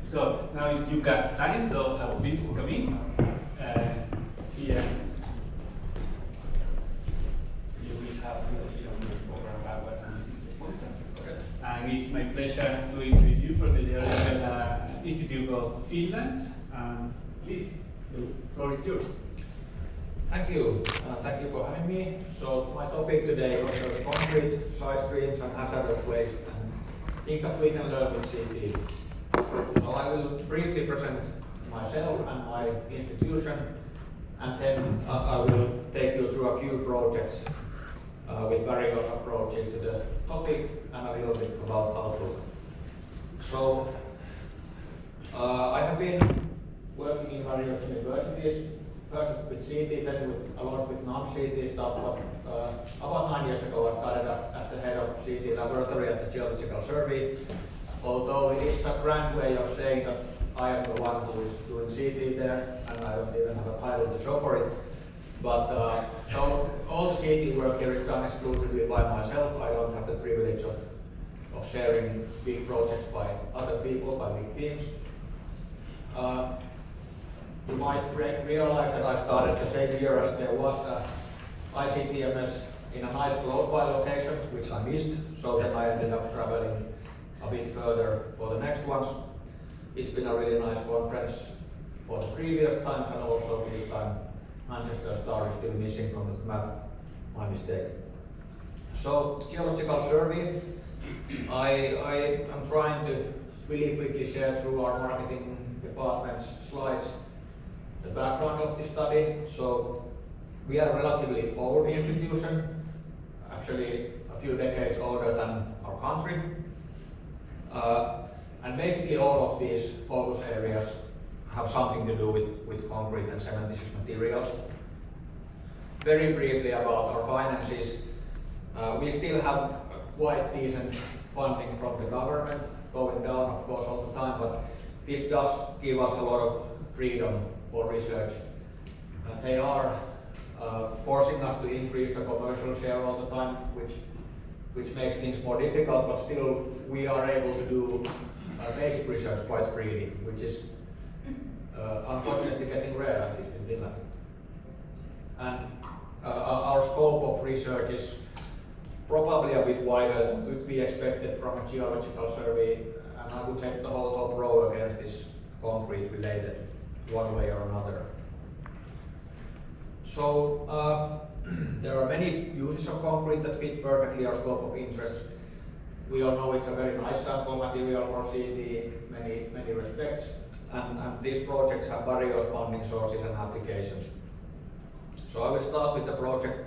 So now you've got studies, so please come in. Here you will have program about this is the pointer. Okay. And it's my pleasure to introduce you from the Geological Institute of Finland. Please, the floor is yours. Thank you. Thank you for having me. So my topic today concerns concrete, side streams and hazardous waste and things that we can learn with CT. So I will briefly present myself and my institution, and then I will take you through a few projects with various approaches to the topic and a little bit about outlook. So I have been working in various universities, first with CT, then a lot with non-CT stuff, but about 9 years ago I started as the head of CT laboratory at the Geological Survey, although it is a grand way of saying that I am the one who is doing CT there, and I don't even have a title to show for it. But so all the CT work here is done exclusively by myself. I don't have the privilege of sharing big projects by other people, by big teams. You might realize that I started the same year as there was ICTMS in a nice close-by location, which I missed, so then I ended up traveling a bit further for the next ones. It's been a really nice conference for the previous times, and also this time Manchester Star is still missing from the map, my mistake. So, Geological Survey, I am trying to really quickly share through our marketing department's slides the background of the study. So we are a relatively old institution, actually a few decades older than our country. And basically all of these focus areas have something to do with concrete and cementitious materials. Very briefly about our finances, we still have quite decent funding from the government, going down of course all the time, but this does give us a lot of freedom for research. They are forcing us to increase the commercial share all the time, which makes things more difficult, but still we are able to do basic research quite freely, which is unfortunately getting rare, at least in Finland. And our scope of research is probably a bit wider than could be expected from a geological survey, and I would take the whole top row against this concrete related one way or another. So there are many uses of concrete that fit perfectly our scope of interest. We all know it's a very nice sample material for CT in many respects, and these projects have various funding sources and applications. So I will start with the project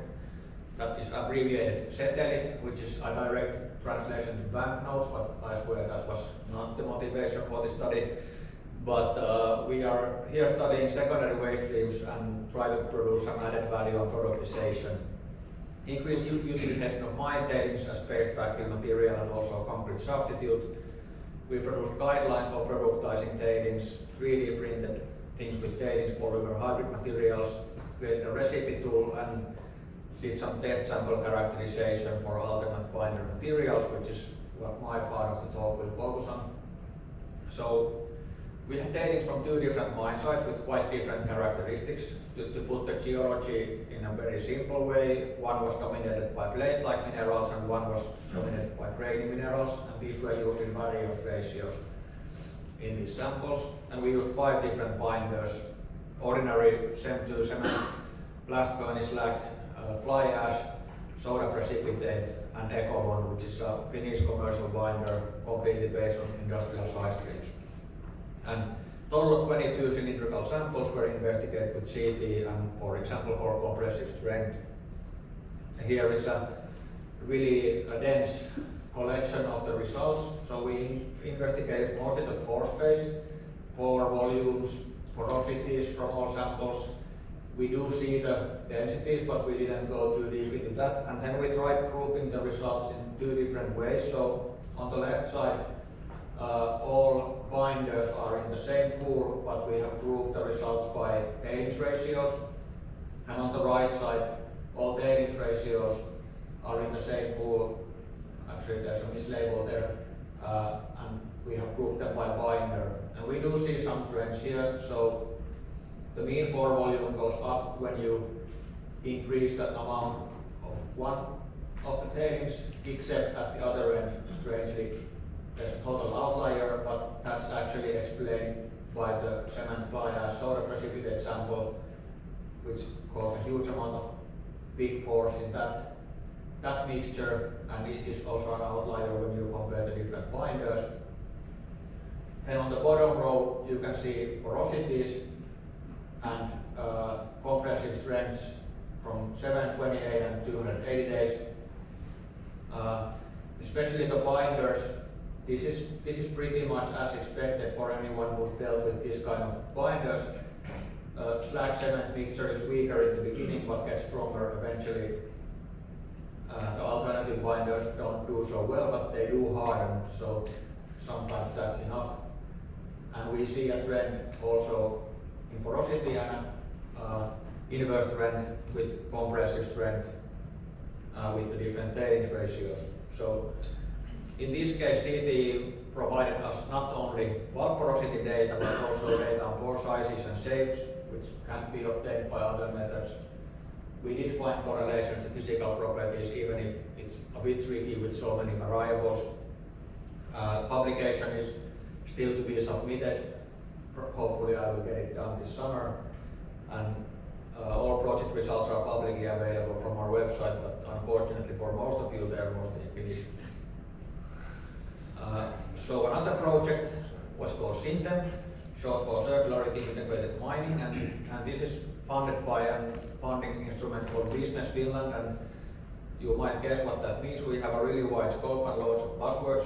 that is abbreviated SETELIT, which is a direct translation to banknotes, but I swear that was not the motivation for the study. But we are here studying secondary waste streams and try to produce some added value on productization. Increased utilization of mine tailings as paste backfill material and also concrete substitute. We produced guidelines for productizing tailings, 3D printed things with tailings polymer hybrid materials, created a recipe tool, and did some test sample characterization for alternate binder materials, which is what my part of the talk will focus on. So we have tailings from two different mine sites with quite different characteristics. To put the geology in a very simple way, one was dominated by plate-like minerals and one was dominated by grainy minerals, and these were used in various ratios in these samples. And we used 5 different binders: ordinary CEM2 cement, blast furnace slag, fly ash, soda precipitate, and EcoBond, which is a Finnish commercial binder completely based on industrial side streams. And total of 22 cylindrical samples were investigated with CT and, for example, for compressive strength. Here is a really dense collection of the results. So we investigated mostly the pore space, pore volumes, porosities from all samples. We do see the densities, but we didn't go too deep into that. And then we tried grouping the results in 2 different ways. So on the left side, all binders are in the same pool, but we have grouped the results by tailings ratios. And on the right side, all tailings ratios are in the same pool. Actually, there's a mislabel there. And and we have grouped them by binder. And we do see some trends here. So the mean pore volume goes up when you increase the amount of one of the tailings, except at the other end, strangely, there's a total outlier, but that's actually explained by the cement fly ash soda precipitate sample, which caused a huge amount of big pores in that mixture, and it is also an outlier when you compare the different binders. Then on the bottom row, you can see porosities and compressive strengths from 728 and 280 days. Especially the binders, this is pretty much as expected for anyone who's dealt with this kind of binders. Slag cement mixture is weaker in the beginning but gets stronger eventually. The alternative binders don't do so well, but they do harden, so sometimes that's enough. And we see a trend also in porosity and inverse trend with compressive strength with the different tailings ratios. So in this case, CTE provided us not only bulk porosity data, but also data on pore sizes and shapes, which can't be obtained by other methods. We did find correlations to physical properties, even if it's a bit tricky with so many variables. Publication is still to be submitted. Hopefully I will get it done this summer. And all project results are publicly available from our website, but unfortunately for most of you, they are mostly in Finnish. So another project was called SINTEM, short for Circularity Integrated Mining, and this is funded by a funding instrument called Business Finland, and you might guess what that means. We have a really wide scope and loads of buzzwords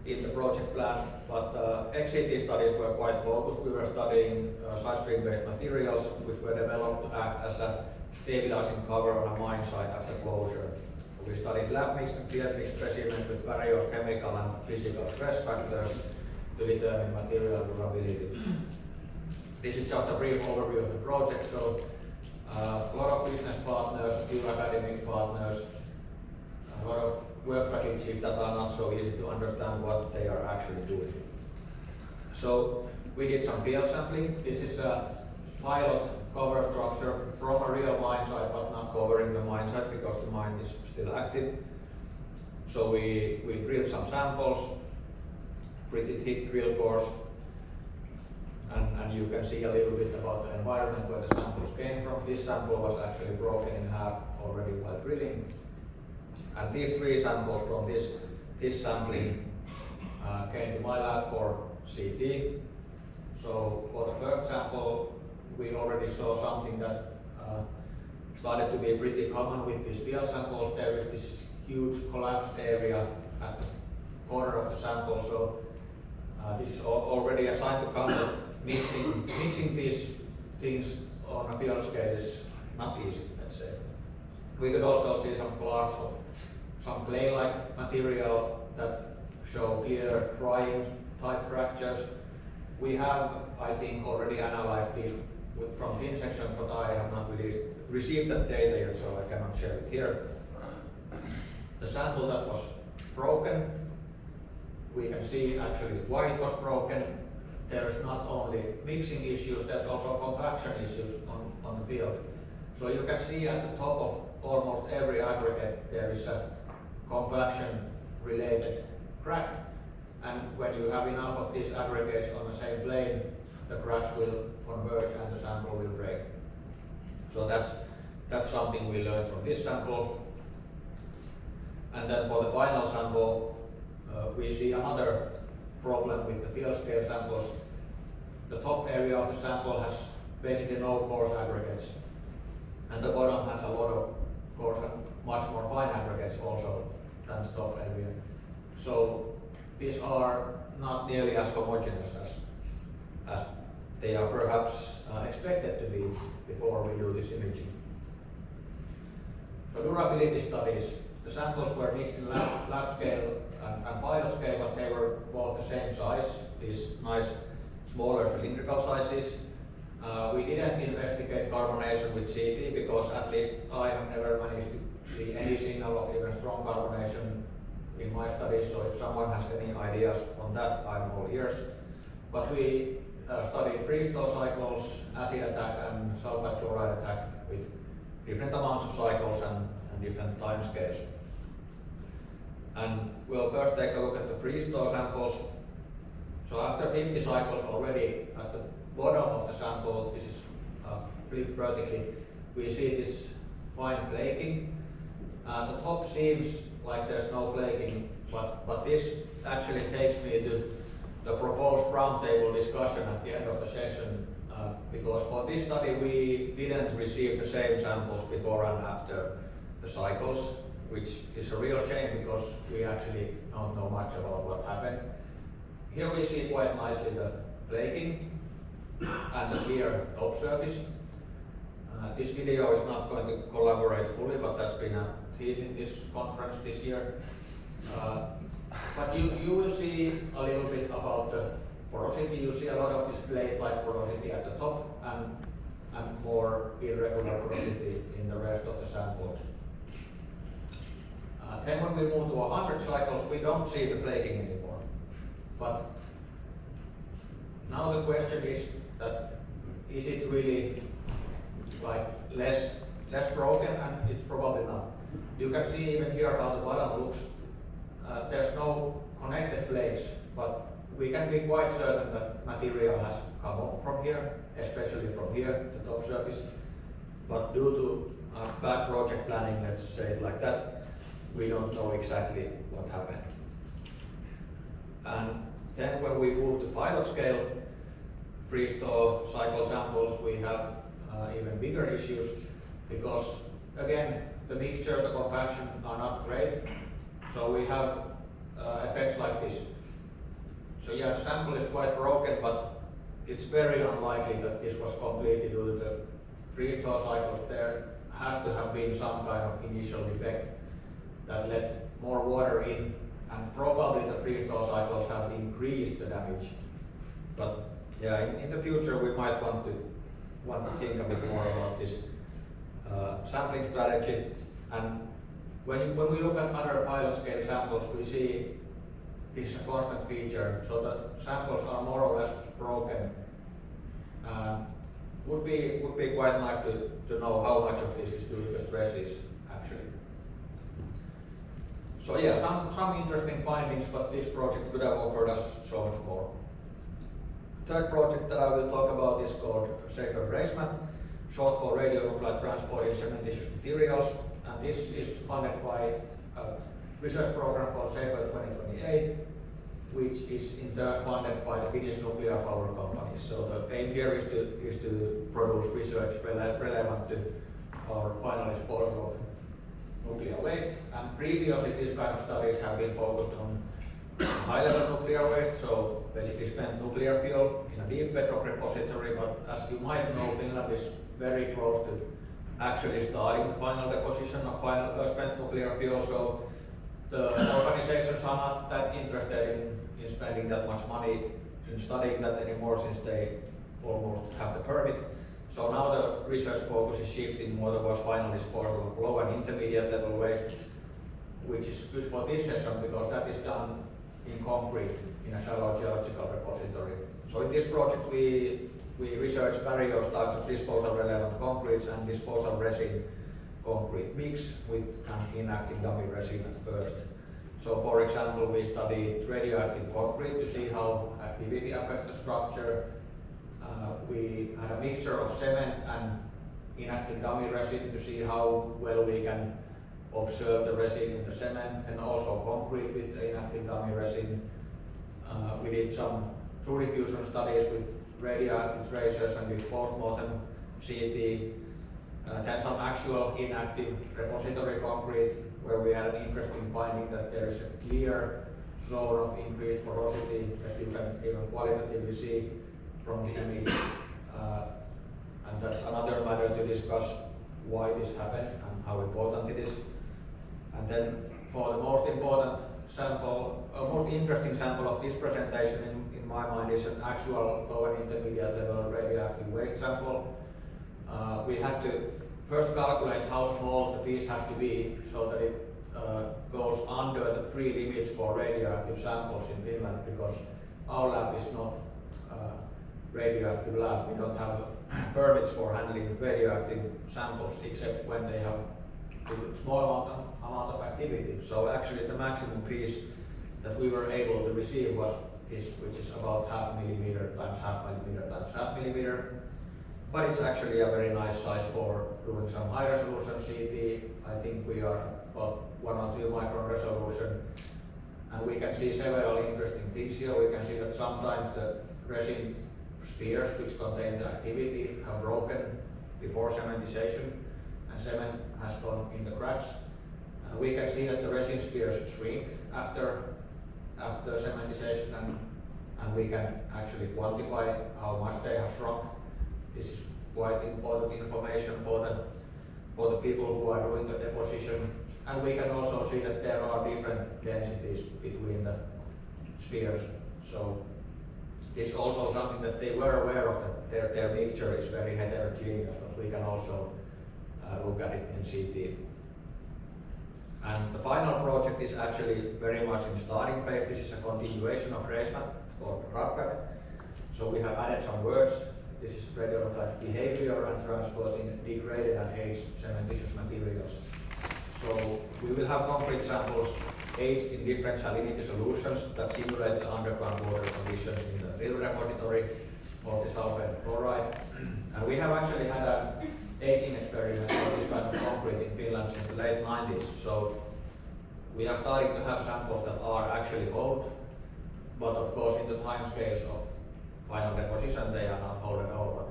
in the project plan, but XCT studies were quite focused. We were studying side stream-based materials which were developed to act as a stabilizing cover on a mine site after closure. We studied lab mixed and field mixed specimens with various chemical and physical stress factors to determine material durability. This is just a brief overview of the project. So a lot of business partners, a few academic partners, a lot of work packages that are not so easy to understand what they are actually doing. So we did some field sampling. This is a pilot cover structure from a real mine site, but not covering the mine site because the mine is still active. So we drilled some samples, pretty thick drill cores, and you can see a little bit about the environment where the samples came from. This sample was actually broken in half already while drilling. And these three samples from this sampling came to my lab for CT. So for the first sample, we already saw something that started to be pretty common with these field samples. There is this huge collapsed area at the corner of the sample. So this is already a sign to come that mixing these things on a field scale is not easy, let's say. We could also see some clouds of some clay-like material that show clear drying type fractures. We have, I think, already analyzed these from thin section, but I have not received that data yet, so I cannot share it here. The sample that was broken, we can see actually why it was broken. There's not only mixing issues, there's also compaction issues on the field. So you can see at the top of almost every aggregate there is a compaction related crack, and when you have enough of these aggregates on the same plane, the cracks will converge and the sample will break. So that's something we learned from this sample. And then for the final sample, we see another problem with the field scale samples. The top area of the sample has basically no coarse aggregates, and the bottom has a lot of coarse and much more fine aggregates also than the top area. So these are not nearly as homogeneous as they are perhaps expected to be before we do this imaging. So durability studies. The samples were mixed in lab scale and pilot scale, but they were both the same size, these nice smaller cylindrical sizes. We didn't investigate carbonation with CT because at least I have never managed to see any signal of even strong carbonation in my studies, so if someone has any ideas on that, I'm all ears. But we studied freeze-thaw cycles, acid attack and sulfide chloride attack with different amounts of cycles and different time scales. And we'll first take a look at the freeze-thaw samples. So after 50 cycles already at the bottom of the sample, this is flipped vertically, we see this fine flaking. The top seems like there's no flaking, but this actually takes me to the proposed roundtable discussion at the end of the session, because for this study we didn't receive the same samples before and after the cycles, which is a real shame because we actually don't know much about what happened. Here we see quite nicely the flaking and the clear top surface. This video is not going to collaborate fully, but that's been a theme in this conference this year. But you will see a little bit about the porosity. You see a lot of this plate-like porosity at the top and more irregular porosity in the rest of the samples. Then when we move to 100 cycles, we don't see the flaking anymore. But now the question is that is it really like less broken? And it's probably not. You can see even here how the bottom looks. There's no connected flakes, but we can be quite certain that material has come off from here, especially from here, the top surface. But due to bad project planning, let's say it like that, we don't know exactly what happened. And then when we move to pilot scale freeze-thaw cycle samples, we have even bigger issues because, again, the mixture, the compaction are not great. So we have effects like this. So yeah, the sample is quite broken, but it's very unlikely that this was completely due to the freeze-thaw cycles. There has to have been some kind of initial defect that let more water in, and probably the freeze-thaw cycles have increased the damage. But yeah, in the future we might want to think a bit more about this sampling strategy. And when we look at other pilot scale samples, we see this is a constant feature. So the samples are more or less broken. Would be quite nice to know how much of this is due to the stresses actually. So yeah, some interesting findings, but this project could have offered us so much more. Third project that I will talk about is called Safer Bracement, short for radionuclide transport in cementitious materials. And this is funded by a research program called Safer 2028, which is in turn funded by the Finnish nuclear power companies. So the aim here is to produce research relevant to our final disposal of nuclear waste. And previously these kind of studies have been focused on high-level nuclear waste, so basically spent nuclear fuel in a deep bedrock repository. But as you might know, Finland is very close to actually starting the final deposition of spent nuclear fuel, so the organizations are not that interested in spending that much money in studying that anymore, since they almost have the permit. So now the research focus is shifting more towards final disposal of low and intermediate level waste, which is good for this session because that is done in concrete in a shallow geological repository. So in this project we research various types of disposal relevant concretes and disposal resin concrete mix with an inactive dummy resin at first. So for example, we studied radioactive concrete to see how activity affects the structure. We had a mixture of cement and inactive dummy resin to see how well we can observe the resin in the cement, and also concrete with the inactive dummy resin. We did some true diffusion studies with radioactive tracers and with post-mortem CT. Then some actual inactive repository concrete where we had an interesting finding that there is a clear zone of increased porosity that you can even qualitatively see from the image. And that's another matter to discuss why this happened and how important it is. And then for the most important sample, most interesting sample of this presentation in my mind is an actual low and intermediate level radioactive waste sample. We had to first calculate how small the piece has to be so that it goes under the free limits for radioactive samples in Finland, because our lab is not radioactive lab. We don't have permits for handling radioactive samples except when they have a small amount of activity. So actually the maximum piece that we were able to receive was this, which is about 0.5 millimeter times 0.5 millimeter times 0.5 millimeter. But it's actually a very nice size for doing some high resolution CT. I think we are about 1 or 2 micron resolution. And we can see several interesting things here. We can see that sometimes the resin spheres which contain the activity have broken before cementization, and cement has gone in the cracks. And we can see that the resin spheres shrink after cementization, and we can actually quantify how much they have shrunk. This is quite important information for the people who are doing the deposition. And we can also see that there are different densities between the spheres. So this is also something that they were aware of, that their mixture is very heterogeneous, but we can also look at it in CT. And the final project is actually very much in starting phase. This is a continuation of RACEMAT called RADBAC. So we have added some words. This is radionuclide behavior and transport in degraded and aged cementitious materials. So we will have concrete samples aged in different salinity solutions that simulate the underground water conditions in the field repository of the sulfate chloride. And we have actually had an aging experiment for this kind of concrete in Finland since the late 90s. So we are starting to have samples that are actually old, but of course in the time scales of final deposition they are not old at all.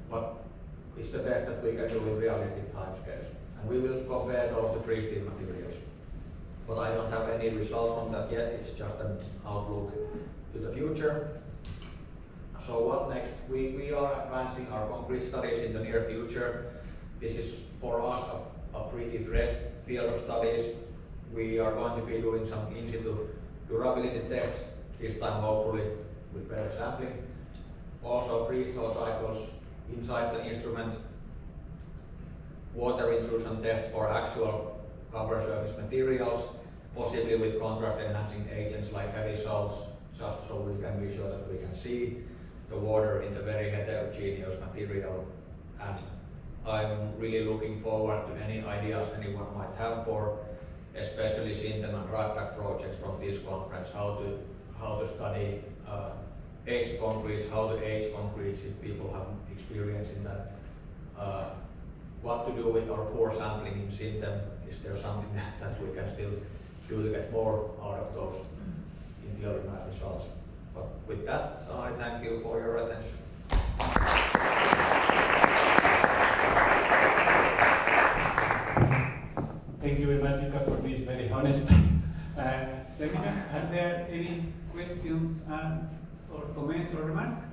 But it's the best that we can do in realistic time scales. And we will compare those to pre-steel materials. But I don't have any results from that yet. It's just an outlook to the future. So what next? We are advancing our concrete studies in the near future. This is for us a pretty fresh field of studies. We are going to be doing some in situ durability tests, this time hopefully with better sampling. Also freeze-thaw cycles inside the instrument. Water intrusion tests for actual cover surface materials, possibly with contrast enhancing agents like heavy salts, just so we can be sure that we can see the water in the very heterogeneous material. And I'm really looking forward to any ideas anyone might have for especially Sintem and RADBAC projects from this conference, how to study aged concretes, how to age concretes if people have experience in that. What to do with our poor sampling in Sintem? Is there something that we can still do to get more out of those in theory math results? But with that, I thank you for your attention. Thank you very much, Jukka, for this very honest seminar. Are there any questions or comments or remarks?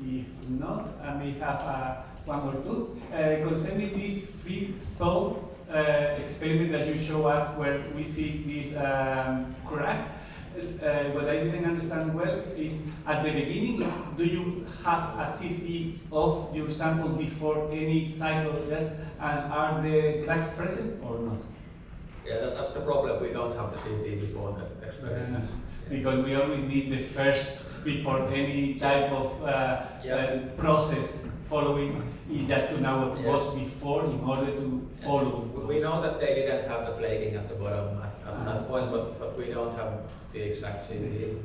If not, I may have one or two. Concerning this freeze-thaw experiment that you show us where we see this crack, what I didn't understand well is at the beginning, do you have a CT of your sample before any cycle and are the cracks present or not? Yeah, that's the problem. We don't have the CT before the experiment. Because we only need the first before any type of process following, just to know what was before in order to follow. We know that they didn't have the flaking at the bottom at that point, but we don't have the exact CT.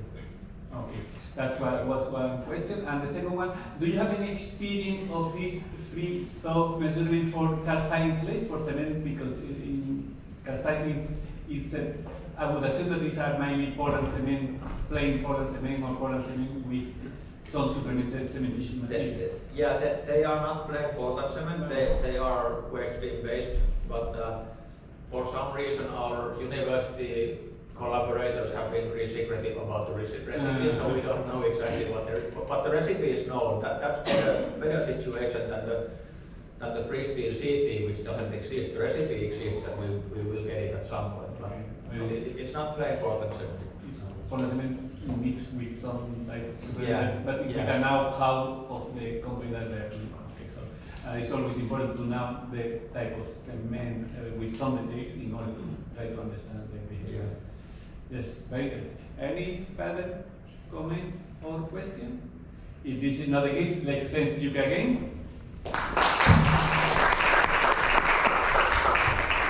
Okay, that's what was one question. And the second one, do you have any experience of this freeze-thaw measurement for calcine place for cement? Because in calcine is I would assume that these are mainly Portland cement, plain Portland cement or Portland cement with some supernated cementitious material. They are not plain Portland cement, they are waste stream based, but for some reason our university collaborators have been pretty secretive about the recipe, so we don't know exactly what they're, but the recipe is known. That's better situation than the pre-steel CT, which doesn't exist. The recipe exists and we will get it at some point. But it's not very important. It's Portland cement mixed with some type of but with a know-how of the company that they're doing. Okay, so It's always important to know the type of cement with some details in order to try to understand the behavior. Yes, very good. Any further comment or question? If this is not a gift, let's thank Yuka again.